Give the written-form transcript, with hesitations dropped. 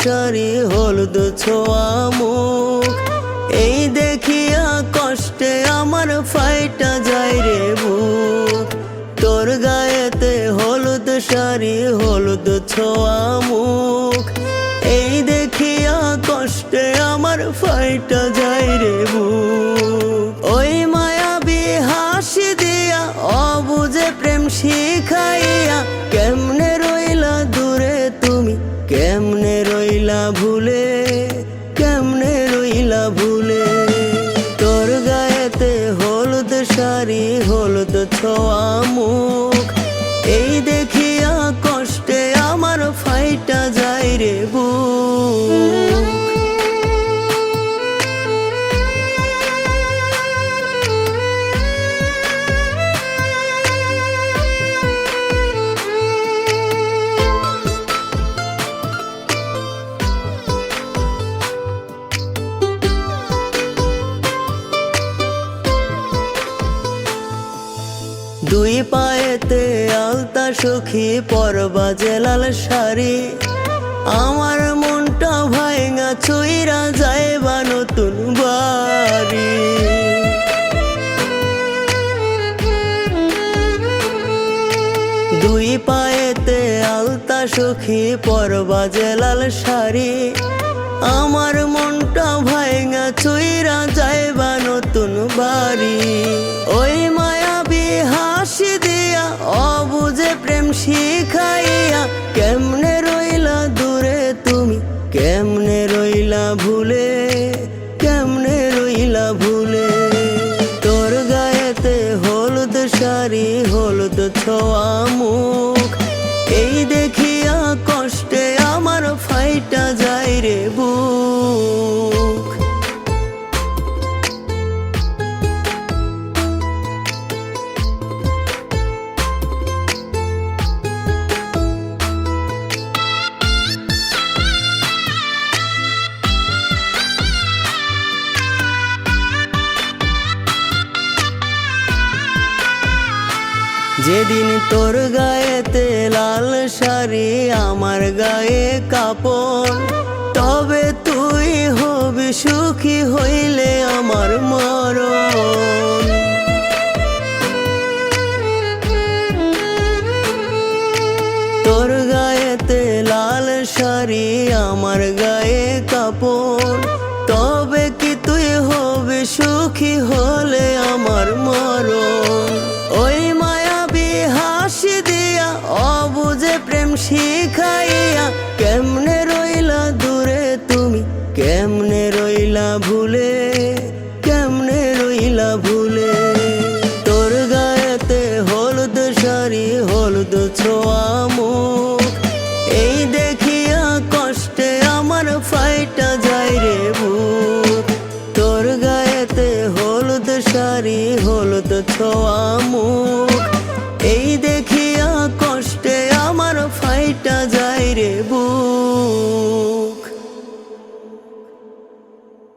শাড়ি হলুদ ছোঁয়া মুখ, এই দেখিয়া কষ্টে আমার ফাইটা যায় রে বুক। তোর গায়েতে হলুদ শাড়ি হলুদ ছোঁয়া মুখ, এই দেখিয়া কষ্টে আমার ফাইটা যায় রে বুক। ওই মায়াবী হাসি দিয়া অবুঝে প্রেম শিখাইয়া কেমনে রইলা দূরে তুমি, কেমনে রইলা ভুলে, কেমনে রইলা ভুলে। তোর গায়েতে হলুদ শাড়ি হলুদ ছোঁয়া মুখ, এই দেখিয়া কষ্টে আমার ফাইটা যায় রে বুক। দুই পায়েতে আলতা সখী পরবা যে লাল শাড়ি, আমার মনটা ভাঙা চইরা যাইবা নতুন বাড়ি। দুই পায়েতে আলতা সখী পরবা যে লাল শাড়ি, আমার মনটা ভাঙা চইরা যাইবা নতুন বাড়ি। ওই মায়াবী হাসি দিয়া অবুঝে প্রেম শিখাইয়া কেমনে রইলা দূরে তুমি, কেমনে রইলা ভুলে, কেমনে রইলা ভুলে। তোর গায়েতে হলুদ শাড়ি হলুদ ছোঁয়া মুখ, এই দেখিয়া কষ্টে আমার ফাইটা যায় রে বুক। যেদিন তোর গায়েতে লাল শাড়ি আমার গায়ে কাপড়, তবে তুই হবি সুখী হইলে আমার মরণ। তোর গায়েতে লাল শাড়ি আমার গায়ে কাপড়, তবে কি তুই হবি সুখী হলে আমার মরণ। ওই মায়াবী হাসি দিয়া অবুঝে প্রেম শিখাইয়া কেমনে রইলা দূরে তুমি, কেমনে রইলা ভুলে, কেমনে রইলা ভুলে। তোর গায়েতে হলুদ শাড়ি হলুদ ছোঁয়া মুখ, এই দেখিয়া কষ্টে আমার ফাইটা যায় রে বুক। তোর গায়েতে হলুদ শাড়ি হলুদ ছোঁয়া মুখ,